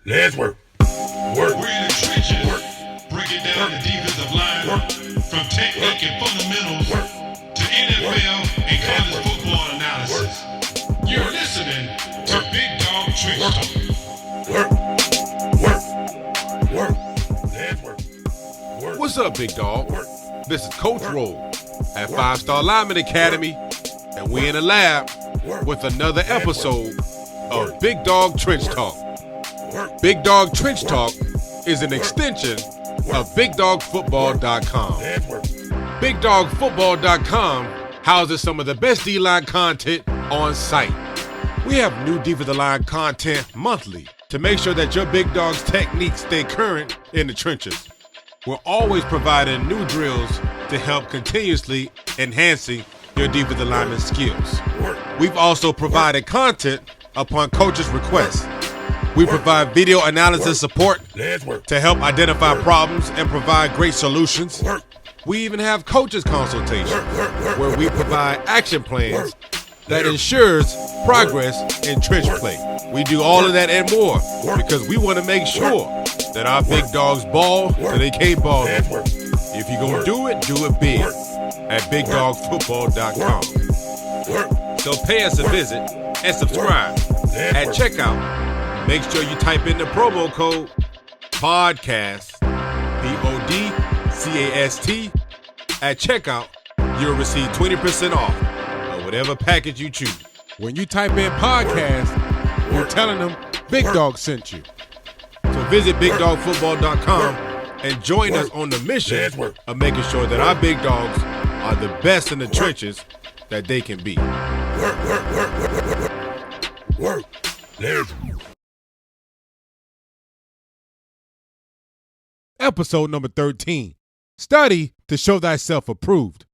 Let's work. We're in the trenches. Break it down the defensive line. From technique and fundamentals to NFL and college football analysis. You're listening to Big Dawg Trench Talk. Let's work. What's up, Big Dawg? This is Coach Roll at 5-Star Lineman Academy, and we're in the lab with another episode of Big Dawg Trench Talk. Big Dawg Trench Talk is an extension of BigDawgFootball.com. BigDawgFootball.com houses some of the best D-line content on site. We have new defensive line content monthly to make sure that your Big Dawg's techniques stay current in the trenches. We're always providing new drills to help continuously enhancing your defensive lineman skills. We've also provided content upon coaches' requests. We provide video analysis support to help identify problems and provide great solutions. We even have coaches consultation where we provide action plans that ensures progress in trench play. We do all of that and more because we want to make sure that our big dogs ball so they can't ball. If you're going to do it big at BigDawgFootball.com. So pay us a visit and subscribe. At checkout, make sure you type in the promo code PODCAST, PODCAST. At checkout, you'll receive 20% off of whatever package you choose. When you type in podcast, you're telling them Big Dawg sent you. So visit BigDawgFootball.com and join us on the mission of making sure that our big dogs are the best in the trenches that they can be. Episode number 13, Study to Show Thyself Approved.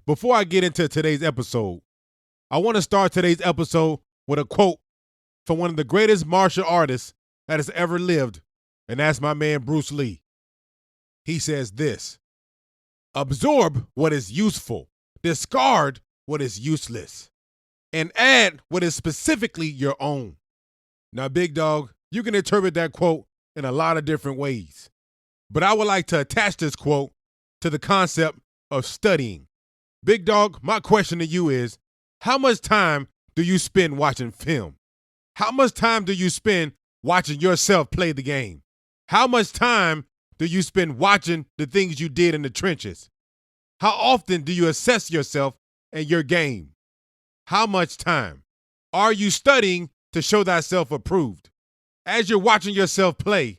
Before I get into today's episode, I want to start today's episode with a quote from one of the greatest martial artists that has ever lived, and that's my man Bruce Lee. He says this: absorb what is useful, discard what is useless, and add what is specifically your own. Now, Big Dawg, you can interpret that quote in a lot of different ways, but I would like to attach this quote to the concept of studying. Big Dawg, my question to you is, how much time do you spend watching film? How much time do you spend watching yourself play the game? How much time do you spend watching the things you did in the trenches? How often do you assess yourself and your game? How much time? Are you studying to show thyself approved? As you're watching yourself play,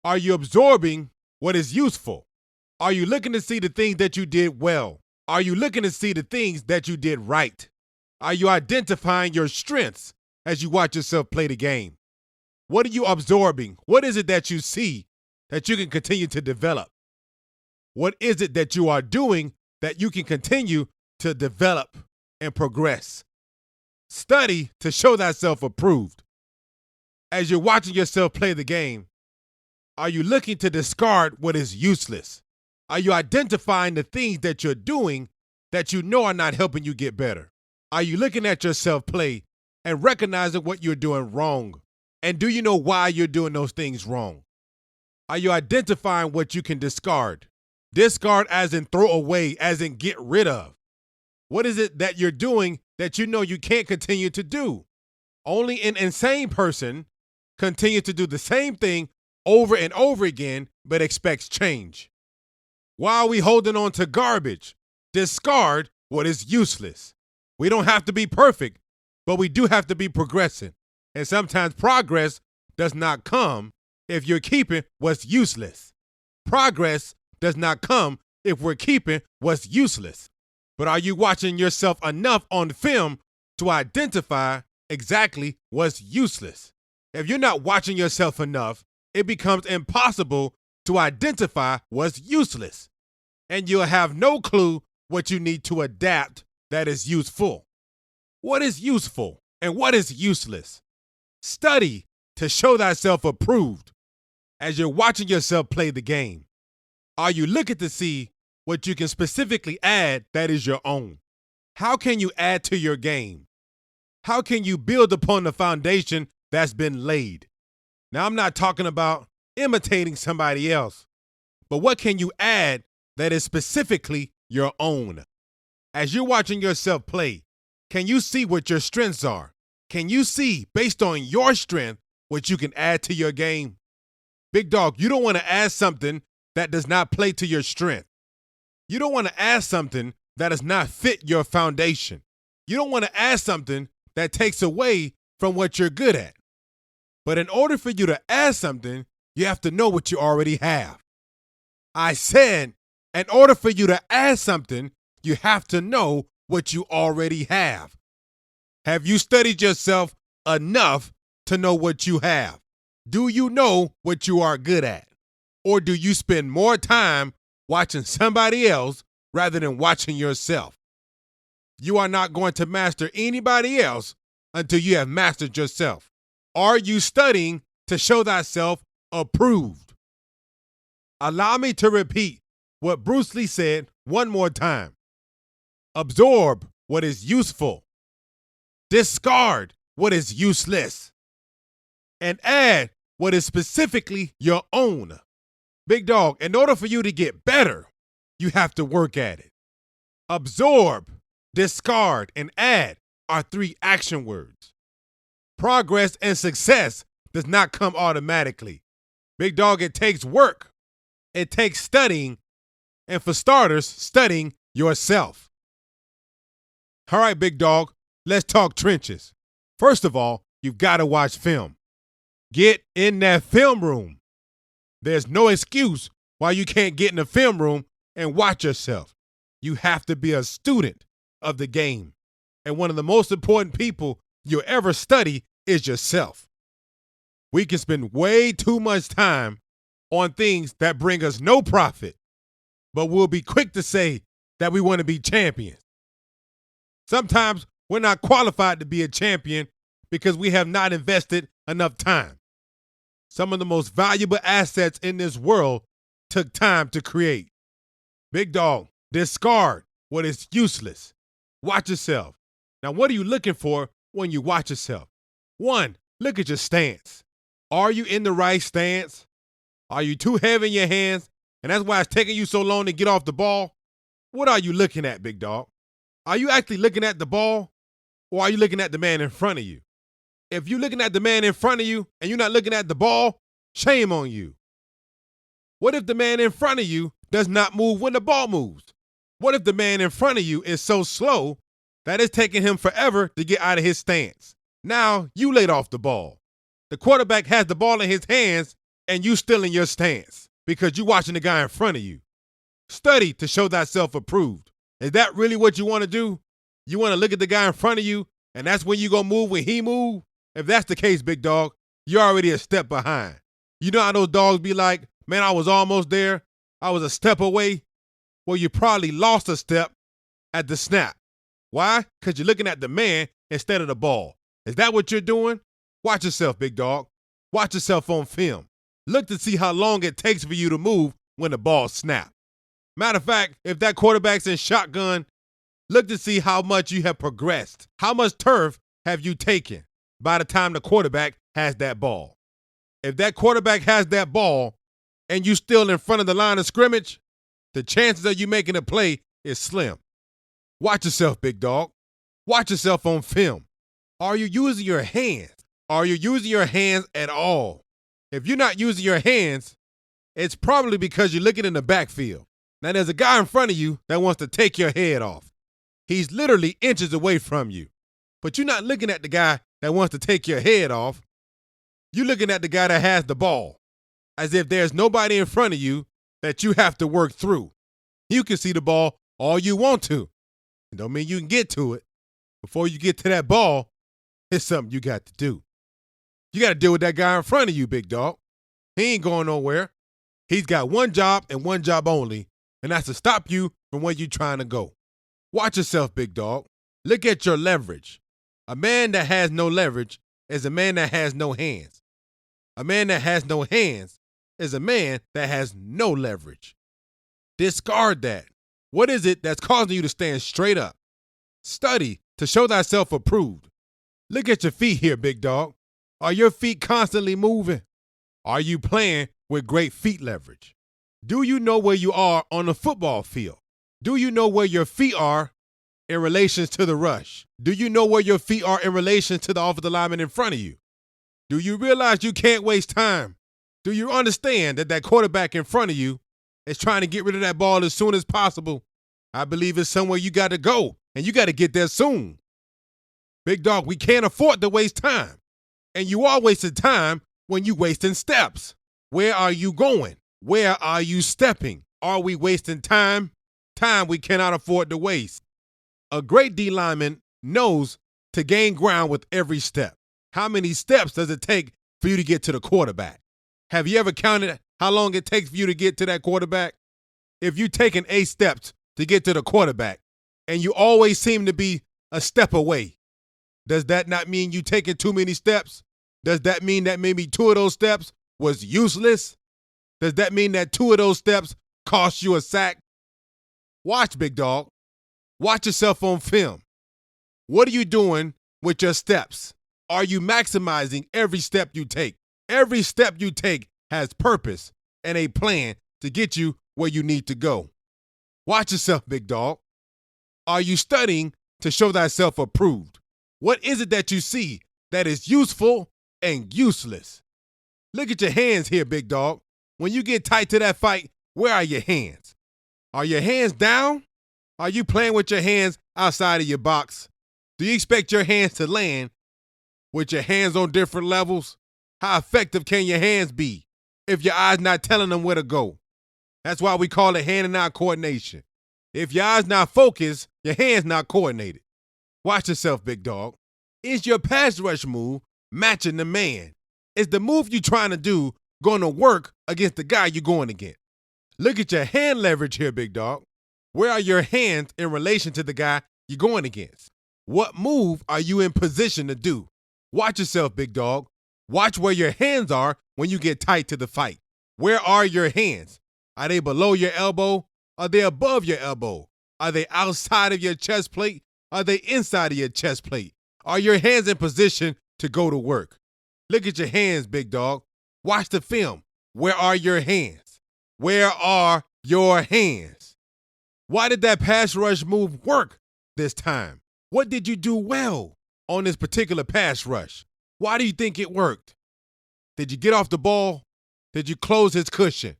are you absorbing what is useful? Are you looking to see the things that you did well? Are you looking to see the things that you did right? Are you identifying your strengths as you watch yourself play the game? What are you absorbing? What is it that you see that you can continue to develop? What is it that you are doing that you can continue to develop and progress? Study to show thyself approved. As you're watching yourself play the game, are you looking to discard what is useless? Are you identifying the things that you're doing that you know are not helping you get better? Are you looking at yourself play and recognizing what you're doing wrong? And do you know why you're doing those things wrong? Are you identifying what you can discard? Discard as in throw away, as in get rid of. What is it that you're doing that you know you can't continue to do? Only an insane person continues to do the same thing over and over again, but expects change. Why are we holding on to garbage? Discard what is useless. We don't have to be perfect, but we do have to be progressing. And sometimes progress does not come if you're keeping what's useless. Progress does not come if we're keeping what's useless. But are you watching yourself enough on film to identify exactly what's useless? If you're not watching yourself enough, it becomes impossible to identify what's useless. And you'll have no clue what you need to adapt that is useful. What is useful and what is useless? Study to show thyself approved. As you're watching yourself play the game, are you looking to see what you can specifically add that is your own? How can you add to your game? How can you build upon the foundation that's been laid? Now, I'm not talking about imitating somebody else, but what can you add that is specifically your own? As you're watching yourself play, can you see what your strengths are? Can you see, based on your strength, what you can add to your game? Big Dawg, you don't want to add something that does not play to your strength. You don't want to add something that does not fit your foundation. You don't want to add something that takes away from what you're good at. But in order for you to add something, you have to know what you already have. I said, in order for you to add something, you have to know what you already have. Have you studied yourself enough to know what you have? Do you know what you are good at? Or do you spend more time watching somebody else rather than watching yourself? You are not going to master anybody else until you have mastered yourself. Are you studying to show thyself approved? Allow me to repeat what Bruce Lee said one more time. Absorb what is useful. Discard what is useless. And add what is specifically your own. Big Dawg, in order for you to get better, you have to work at it. Absorb, discard, and add are 3 action words. Progress and success does not come automatically. Big Dawg, it takes work. It takes studying, and for starters, studying yourself. All right, Big Dawg, let's talk trenches. First of all, you've got to watch film. Get in that film room. There's no excuse why you can't get in the film room and watch yourself. You have to be a student of the game. And one of the most important people you'll ever study is yourself. We can spend way too much time on things that bring us no profit, but we'll be quick to say that we want to be champions. Sometimes we're not qualified to be a champion because we have not invested enough time. Some of the most valuable assets in this world took time to create. Big Dawg, discard what is useless. Watch yourself. Now, what are you looking for when you watch yourself? 1, look at your stance. Are you in the right stance? Are you too heavy in your hands, and that's why it's taking you so long to get off the ball? What are you looking at, Big Dawg? Are you actually looking at the ball, or are you looking at the man in front of you? If you're looking at the man in front of you and you're not looking at the ball, shame on you. What if the man in front of you does not move when the ball moves? What if the man in front of you is so slow that it's taking him forever to get out of his stance? Now you laid off the ball. The quarterback has the ball in his hands and you still in your stance because you're watching the guy in front of you. Study to show thyself approved. Is that really what you want to do? You want to look at the guy in front of you and that's when you gonna move when he move? If that's the case, Big Dawg, you're already a step behind. You know how those dogs be like, man, I was almost there. I was a step away. Well, you probably lost a step at the snap. Why? Because you're looking at the man instead of the ball. Is that what you're doing? Watch yourself, Big Dawg. Watch yourself on film. Look to see how long it takes for you to move when the ball snaps. Matter of fact, if that quarterback's in shotgun, look to see how much you have progressed. How much turf have you taken by the time the quarterback has that ball? If that quarterback has that ball and you still in front of the line of scrimmage, the chances of you making a play is slim. Watch yourself, Big Dawg. Watch yourself on film. Are you using your hands? Are you using your hands at all? If you're not using your hands, it's probably because you're looking in the backfield. Now, there's a guy in front of you that wants to take your head off. He's literally inches away from you. But you're not looking at the guy that wants to take your head off. You're looking at the guy that has the ball, as if there's nobody in front of you that you have to work through. You can see the ball all you want to. It don't mean you can get to it. Before you get to that ball, it's something you got to do. You got to deal with that guy in front of you, Big Dawg. He ain't going nowhere. He's got one job and one job only, and that's to stop you from where you're trying to go. Watch yourself, Big Dawg. Look at your leverage. A man that has no leverage is a man that has no hands. A man that has no hands is a man that has no leverage. Discard that. What is it that's causing you to stand straight up? Study to show thyself approved. Look at your feet here, Big Dawg. Are your feet constantly moving? Are you playing with great feet leverage? Do you know where you are on the football field? Do you know where your feet are in relation to the rush? Do you know where your feet are in relation to the offensive lineman in front of you? Do you realize you can't waste time? Do you understand that quarterback in front of you is trying to get rid of that ball as soon as possible? I believe it's somewhere you got to go, and you got to get there soon. Big dog, we can't afford to waste time. And you are wasting time when you wasting steps. Where are you going? Where are you stepping? Are we wasting time? Time we cannot afford to waste. A great D lineman knows to gain ground with every step. How many steps does it take for you to get to the quarterback? Have you ever counted how long it takes for you to get to that quarterback? If you're taking 8 steps to get to the quarterback and you always seem to be a step away, does that not mean you taking too many steps? Does that mean that maybe 2 of those steps was useless? Does that mean that 2 of those steps cost you a sack? Watch, big dog. Watch yourself on film. What are you doing with your steps? Are you maximizing every step you take? Every step you take has purpose and a plan to get you where you need to go. Watch yourself, big dog. Are you studying to show thyself approved? What is it that you see that is useful and useless? Look at your hands here, big dog. When you get tight to that fight, where are your hands? Are your hands down? Are you playing with your hands outside of your box? Do you expect your hands to land with your hands on different levels? How effective can your hands be if your eyes not telling them where to go? That's why we call it hand and eye coordination. If your eyes not focused, your hands not coordinated. Watch yourself, big dog. Is your pass rush move matching the man? Is the move you're trying to do going to work against the guy you're going against? Look at your hand leverage here, big dog. Where are your hands in relation to the guy you're going against? What move are you in position to do? Watch yourself, big dog. Watch where your hands are when you get tight to the fight. Where are your hands? Are they below your elbow? Are they above your elbow? Are they outside of your chest plate? Are they inside of your chest plate? Are your hands in position to go to work? Look at your hands, big dog. Watch the film. Where are your hands? Where are your hands? Why did that pass rush move work this time? What did you do well on this particular pass rush? Why do you think it worked? Did you get off the ball? Did you close his cushion?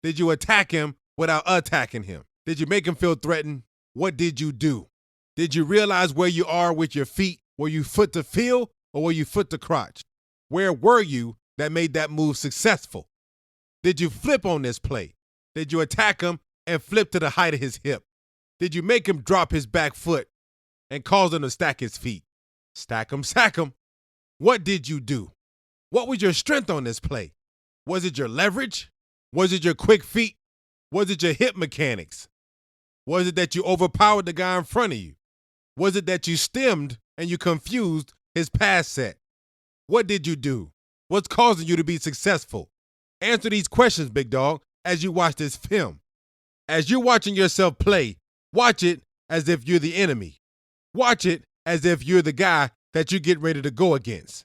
Did you attack him without attacking him? Did you make him feel threatened? What did you do? Did you realize where you are with your feet? Were you foot to field or were you foot to crotch? Where were you that made that move successful? Did you flip on this play? Did you attack him and flip to the height of his hip? Did you make him drop his back foot and cause him to stack his feet? Stack him, sack him. What did you do? What was your strength on this play? Was it your leverage? Was it your quick feet? Was it your hip mechanics? Was it that you overpowered the guy in front of you? Was it that you stemmed and you confused his pass set? What did you do? What's causing you to be successful? Answer these questions, big dog, as you watch this film. As you're watching yourself play, watch it as if you're the enemy. Watch it as if you're the guy that you get ready to go against.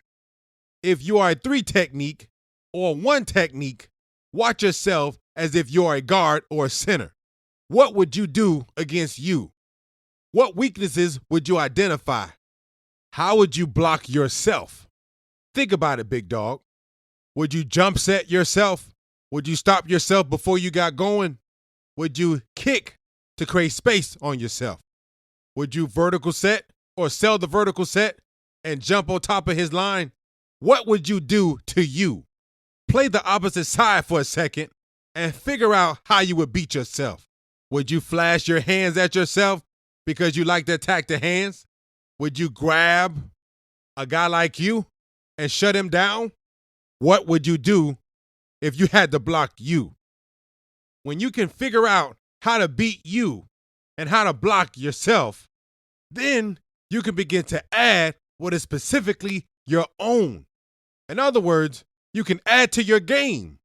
If you are a 3 technique or 1 technique, watch yourself as if you're a guard or a center. What would you do against you? What weaknesses would you identify? How would you block yourself? Think about it, big dog. Would you jump set yourself? Would you stop yourself before you got going? Would you kick to create space on yourself? Would you vertical set or sell the vertical set and jump on top of his line? What would you do to you? Play the opposite side for a second and figure out how you would beat yourself. Would you flash your hands at yourself because you like to attack the hands? Would you grab a guy like you and shut him down? What would you do if you had to block you? When you can figure out how to beat you and how to block yourself, then you can begin to add what is specifically your own. In other words, you can add to your game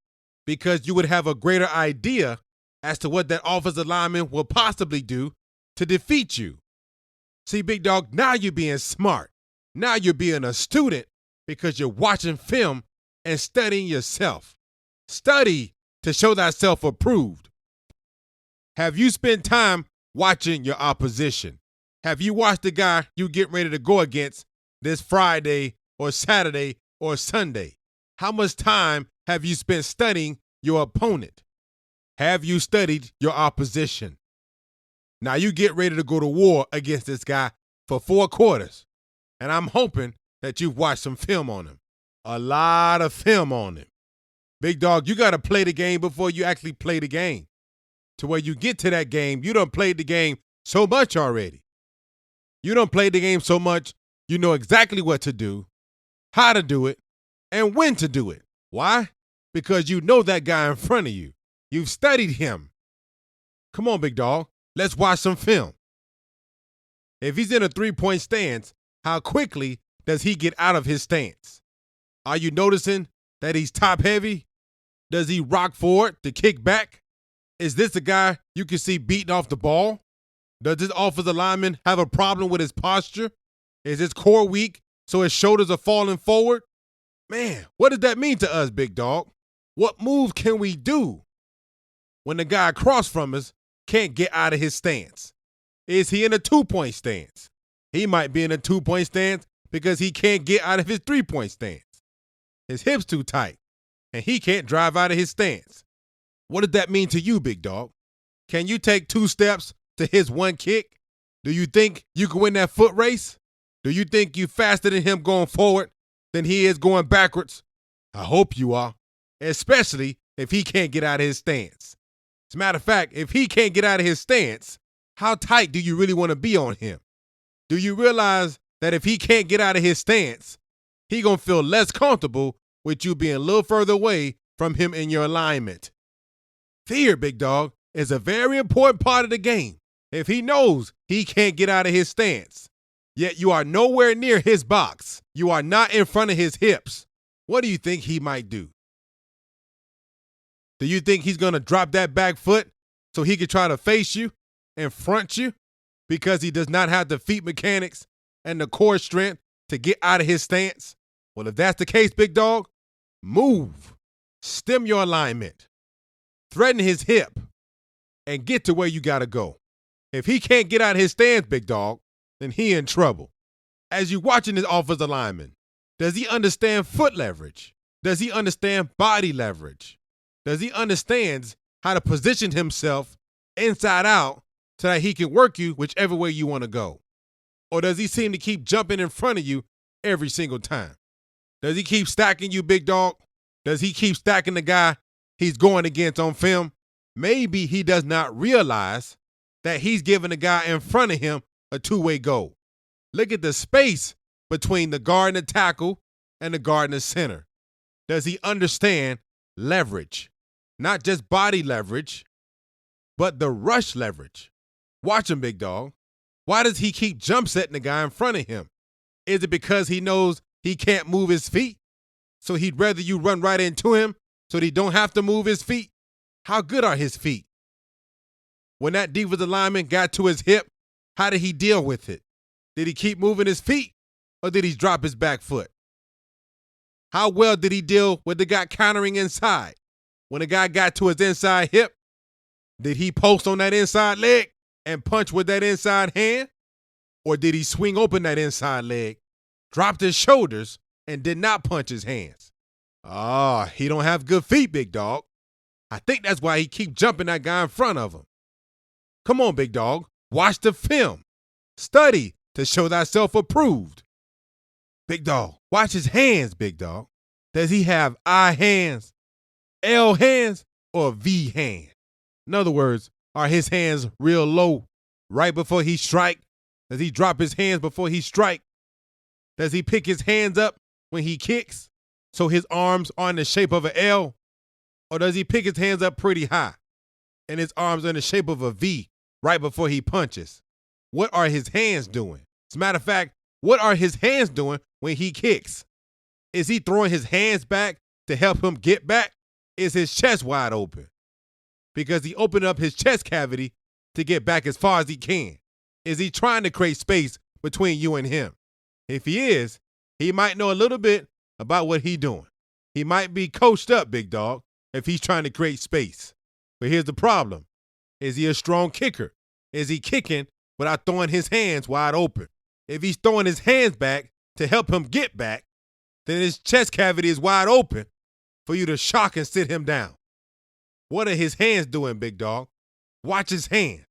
because you would have a greater idea as to what that offensive lineman will possibly do to defeat you. See, big dog, now you're being smart. Now you're being a student because you're watching film and studying yourself. Study to show thyself approved. Have you spent time watching your opposition? Have you watched the guy you get ready to go against this Friday or Saturday or Sunday? How much time have you spent studying your opponent? Have you studied your opposition? Now you get ready to go to war against this guy for 4 quarters, and I'm hoping that you've watched some film on him. A lot of film on him. Big Dog, you got to play the game before you actually play the game. To where you get to that game, you done played the game so much already. You done played the game so much, you know exactly what to do, how to do it, and when to do it. Why? Because you know that guy in front of you. You've studied him. Come on, Big Dog. Let's watch some film. If he's in a 3-point stance, how quickly does he get out of his stance? Are you noticing that he's top heavy? Does he rock forward to kick back? Is this a guy you can see beating off the ball? Does this offensive lineman have a problem with his posture? Is his core weak so his shoulders are falling forward? Man, what does that mean to us, Big Dog? What move can we do when the guy across from us can't get out of his stance? Is he in a 2-point stance? He might be in a 2-point stance because he can't get out of his 3-point stance. His hips too tight, and he can't drive out of his stance. What does that mean to you, Big Dog? Can you take 2 steps to his 1 kick? Do you think you can win that foot race? Do you think you faster than him going forward than he is going backwards? I hope you are, especially if he can't get out of his stance. As a matter of fact, if he can't get out of his stance, how tight do you really want to be on him? Do you realize that if he can't get out of his stance, he gonna feel less comfortable with you being a little further away from him in your alignment? Fear, Big Dog, is a very important part of the game. If he knows he can't get out of his stance, yet you are nowhere near his box, you are not in front of his hips, what do you think he might do? Do you think he's going to drop that back foot so he can try to face you and front you because he does not have the feet mechanics and the core strength to get out of his stance? Well, if that's the case, Big Dog, move, stem your alignment, threaten his hip, and get to where you got to go. If he can't get out of his stance, Big Dog, then he in trouble. As you're watching this offensive lineman, does he understand foot leverage? Does he understand body leverage? Does he understand how to position himself inside out so that he can work you whichever way you want to go? Or does he seem to keep jumping in front of you every single time? Does he keep stacking you, Big Dog? Does he keep stacking the guy he's going against on film? Maybe he does not realize that he's giving the guy in front of him a 2-way goal. Look at the space between the guard and the tackle and the guard and the center. Does he understand leverage? Not just body leverage, but the rush leverage. Watch him, Big Dog. Why does he keep jump setting the guy in front of him? Is it because he knows he can't move his feet? So he'd rather you run right into him so that he don't have to move his feet? How good are his feet? When that defensive lineman got to his hip, how did he deal with it? Did he keep moving his feet or did he drop his back foot? How well did he deal with the guy countering inside? When the guy got to his inside hip, did he post on that inside leg and punch with that inside hand? Or did he swing open that inside leg, dropped his shoulders, and did not punch his hands? He don't have good feet, Big Dog. I think that's why he keep jumping that guy in front of him. Come on, Big Dog. Watch the film. Study to show thyself approved. Big Dog, watch his hands, Big Dog. Does he have I hands, L hands, or V hand? In other words, are his hands real low right before he strike? Does he drop his hands before he strike? Does he pick his hands up when he kicks so his arms are in the shape of an L? Or does he pick his hands up pretty high and his arms are in the shape of a V right before he punches? What are his hands doing? As a matter of fact, what are his hands doing when he kicks? Is he throwing his hands back to help him get back? Is his chest wide open? Because he opened up his chest cavity to get back as far as he can. Is he trying to create space between you and him? If he is, he might know a little bit about what he's doing. He might be coached up, Big Dog. if he's trying to create space. But here's the problem. Is he a strong kicker? Is he kicking without throwing his hands wide open? If he's throwing his hands back to help him get back, then his chest cavity is wide open for you to shock and sit him down. What are his hands doing, Big Dawg? Watch his hands.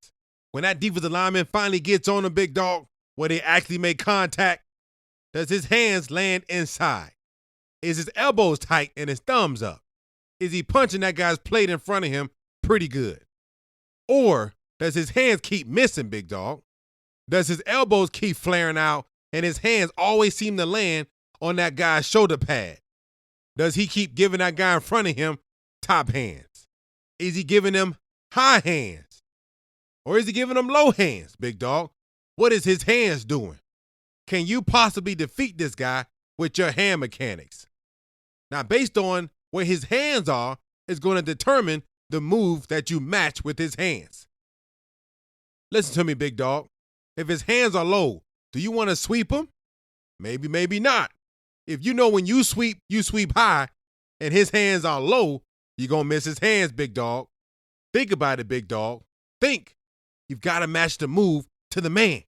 When that defensive lineman finally gets on him, Big Dawg, where they actually make contact, does his hands land inside? Is his elbows tight and his thumbs up? Is he punching that guy's plate in front of him pretty good? Or does his hands keep missing, Big Dawg? Does his elbows keep flaring out and his hands always seem to land on that guy's shoulder pad? Does he keep giving that guy in front of him top hands? Is he giving them high hands? Or is he giving them low hands, Big Dawg? What is his hands doing? Can you possibly defeat this guy with your hand mechanics? Now, based on where his hands are, is going to determine the move that you match with his hands. Listen to me, Big Dawg. If his hands are low, do you want to sweep him? Maybe, maybe not. If you know when you sweep high, and his hands are low, you're going to miss his hands, Big Dawg. Think about it, Big Dawg. Think. You've got to match the move to the man.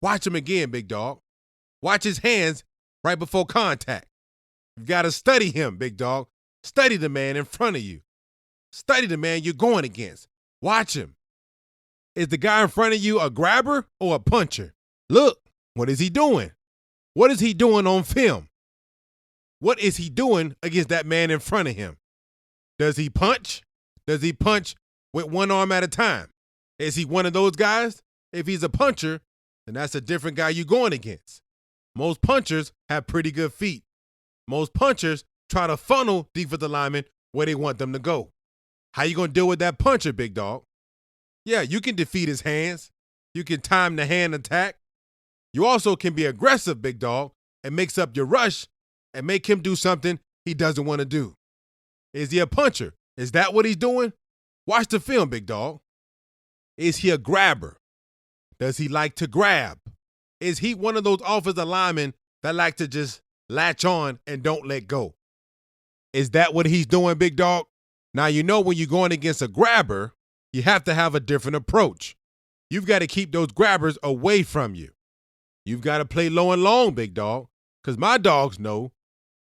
Watch him again, Big Dawg. Watch his hands right before contact. You've got to study him, Big Dawg. Study the man in front of you. Study the man you're going against. Watch him. Is the guy in front of you a grabber or a puncher? Look, what is he doing? What is he doing on film? What is he doing against that man in front of him? Does he punch? Does he punch with one arm at a time? Is he one of those guys? If he's a puncher, then that's a different guy you're going against. Most punchers have pretty good feet. Most punchers try to funnel defensive linemen where they want them to go. How you going to deal with that puncher, Big Dawg? Yeah, you can defeat his hands. You can time the hand attack. You also can be aggressive, Big Dawg, and mix up your rush and make him do something he doesn't want to do. Is he a puncher? Is that what he's doing? Watch the film, Big Dawg. Is he a grabber? Does he like to grab? Is he one of those offensive linemen that like to just latch on and don't let go? Is that what he's doing, Big Dawg? Now, you know when you're going against a grabber, you have to have a different approach. You've got to keep those grabbers away from you. You've got to play low and long, Big Dawg, because my dogs know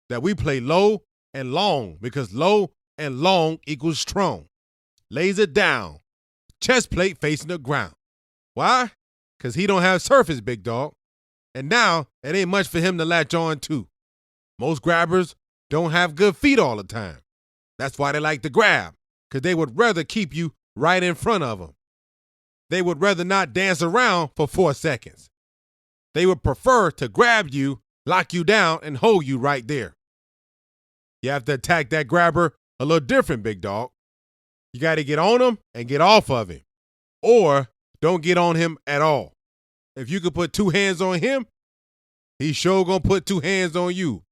that we play low and long because low and long equals strong. Lays it down. Chest plate facing the ground. Why? Because he don't have surface, Big Dawg. And now, it ain't much for him to latch on to. Most grabbers don't have good feet all the time. That's why they like to grab, because they would rather keep you right in front of them. They would rather not dance around for 4 seconds. They would prefer to grab you, lock you down, and hold you right there. You have to attack that grabber a little different, Big Dawg. You got to get on him and get off of him. Or don't get on him at all. If you could put 2 hands on him, he's sure going to put 2 hands on you.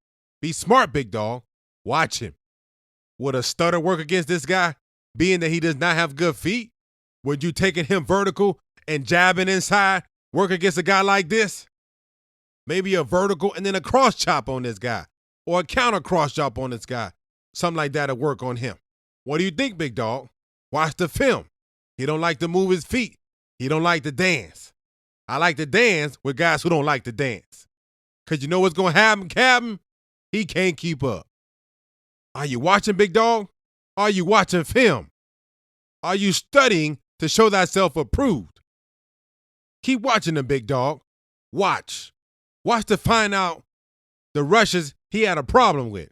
Be smart, Big Dawg. Watch him. Would a stutter work against this guy, being that he does not have good feet? Would you taking him vertical and jabbing inside work against a guy like this? Maybe a vertical and then a cross chop on this guy, or a counter cross chop on this guy. Something like that will work on him. What do you think, Big Dawg? Watch the film. He don't like to move his feet. He don't like to dance. I like to dance with guys who don't like to dance. Because you know what's going to happen, Captain? He can't keep up. Are you watching, Big Dawg? Are you watching film? Are you studying to show thyself approved? Keep watching the Big Dawg. Watch. Watch to find out the rushes he had a problem with.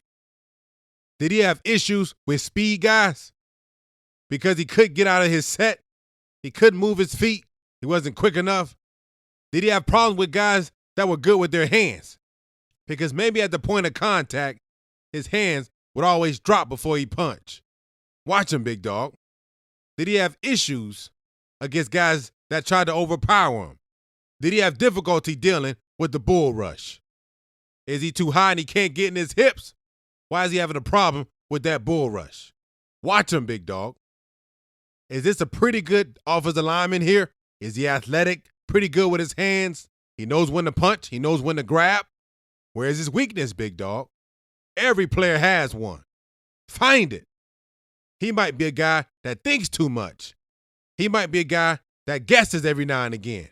Did he have issues with speed guys? Because he couldn't get out of his set? He couldn't move his feet? He wasn't quick enough? Did he have problems with guys that were good with their hands? Because maybe at the point of contact, his hands would always drop before he punched. Watch him, Big Dawg. Did he have issues against guys that tried to overpower him? Did he have difficulty dealing with the bull rush? Is he too high and he can't get in his hips? Why is he having a problem with that bull rush? Watch him, Big Dawg. Is this a pretty good offensive lineman here? Is he athletic, pretty good with his hands? He knows when to punch. He knows when to grab. Where's his weakness, Big Dawg? Every player has one. Find it. He might be a guy that thinks too much. He might be a guy that guesses every now and again.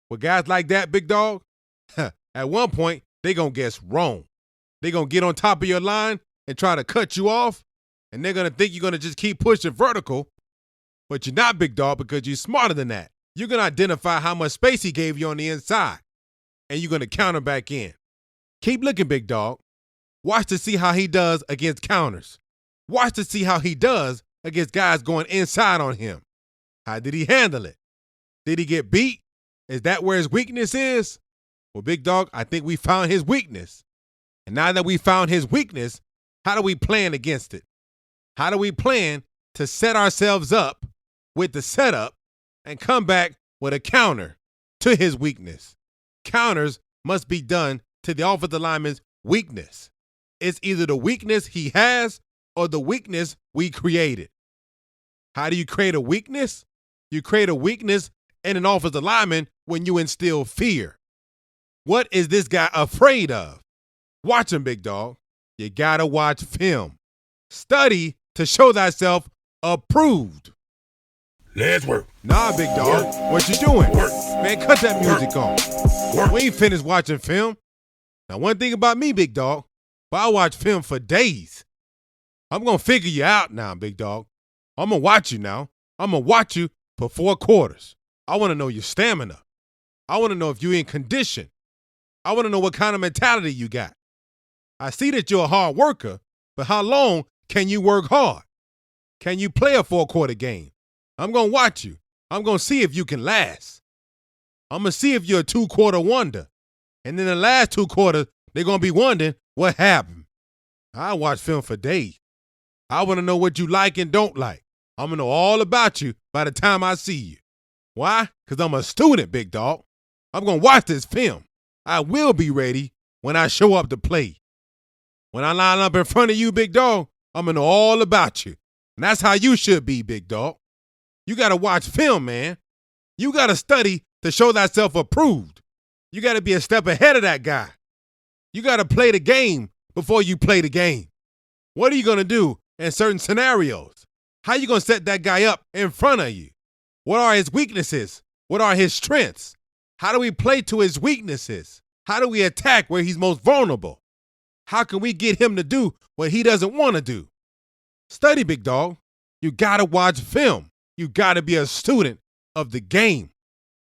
With guys like that, big dog, at one point, they going to guess wrong. They going to get on top of your line and try to cut you off, and they're going to think you're going to just keep pushing vertical, but you're not, big dog, because you're smarter than that. You're going to identify how much space he gave you on the inside, and you're going to counter back in. Keep looking, big dog. Watch to see how he does against counters. Watch to see how he does against guys going inside on him. How did he handle it? Did he get beat? Is that where his weakness is? Well, big dog, I think we found his weakness. And now that we found his weakness, how do we plan against it? How do we plan to set ourselves up with the setup and come back with a counter to his weakness? Counters must be done to the offensive lineman's weakness. It's either the weakness he has or the weakness we created. How do you create a weakness? You create a weakness in an offensive lineman when you instill fear. What is this guy afraid of? Watch him, big dog. You gotta watch film. Study to show thyself approved. Let's work. Nah, big dog. What you doing? Work. Man, cut that music off. Work. We ain't finished watching film. Now, one thing about me, big dog, but I watch film for days. I'm gonna figure you out now, big dog. I'm gonna watch you now. I'm gonna watch you for 4 quarters. I wanna know your stamina. I wanna know if you're in condition. I wanna know what kind of mentality you got. I see that you're a hard worker, but how long can you work hard? Can you play a 4-quarter game? I'm going to watch you. I'm going to see if you can last. I'm going to see if you're a 2-quarter wonder. And then the last 2 quarters, they're going to be wondering what happened. I watch film for days. I want to know what you like and don't like. I'm going to know all about you by the time I see you. Why? Because I'm a student, big dog. I'm going to watch this film. I will be ready when I show up to play. When I line up in front of you, big dog, I'm going to know all about you. And that's how you should be, big dog. You got to watch film, man. You got to study to show thyself approved. You got to be a step ahead of that guy. You got to play the game before you play the game. What are you going to do in certain scenarios? How are you going to set that guy up in front of you? What are his weaknesses? What are his strengths? How do we play to his weaknesses? How do we attack where he's most vulnerable? How can we get him to do what he doesn't want to do? Study, big dog. You got to watch film. You got to be a student of the game.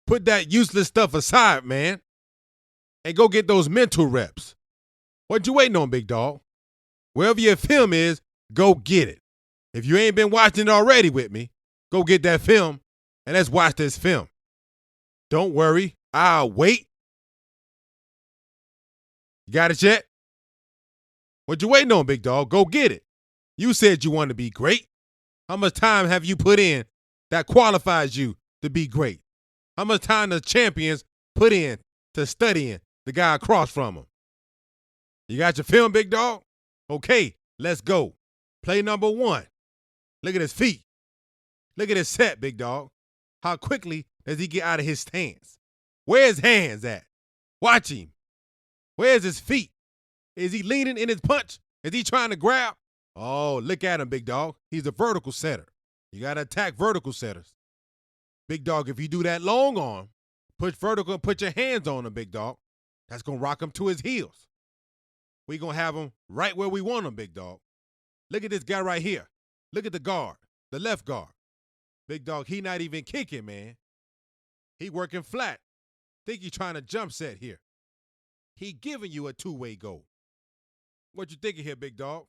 Put that useless stuff aside, man, and go get those mental reps. What you waiting on, big dog? Wherever your film is, go get it. If you ain't been watching it already with me, go get that film, and let's watch this film. Don't worry, I'll wait. You got it yet? What you waiting on, big dog? Go get it. You said you want to be great. How much time have you put in that qualifies you to be great? How much time the champions put in to studying the guy across from them? You got your film, big dog? Okay, let's go. Play number 1. Look at his feet. Look at his set, big dog. How quickly does he get out of his stance? Where's his hands at? Watch him. Where's his feet? Is he leaning in his punch? Is he trying to grab? Oh, look at him, big dog. He's a vertical setter. You got to attack vertical setters. Big dog, if you do that long arm, push vertical and put your hands on him, big dog, that's going to rock him to his heels. We're going to have him right where we want him, big dog. Look at this guy right here. Look at the guard, the left guard. Big dog, he not even kicking, man. He working flat. Think you trying to jump set here. He giving you a 2-way goal. What you thinking here, big dog?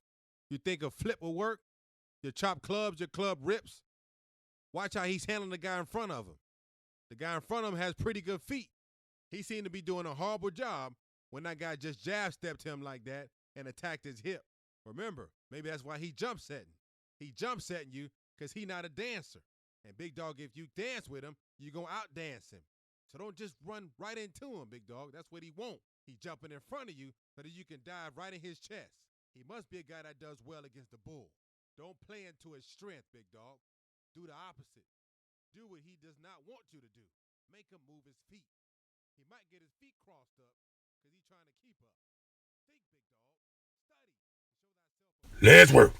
You think a flip will work? Your chop clubs, your club rips? Watch how he's handling the guy in front of him. The guy in front of him has pretty good feet. He seemed to be doing a horrible job when that guy just jab stepped him like that and attacked his hip. Remember, maybe that's why he jump setting. He jump setting you because he not a dancer. And big dog, if you dance with him, you going to out dance him. So don't just run right into him, big dog. That's what he won't. He jumping in front of you so that you can dive right in his chest. He must be a guy that does well against the bull. Don't play into his strength, big dog. Do the opposite. Do what he does not want you to do. Make him move his feet. He might get his feet crossed up because he's trying to keep up. Think, big dog. Study. Show thyself. Let's work.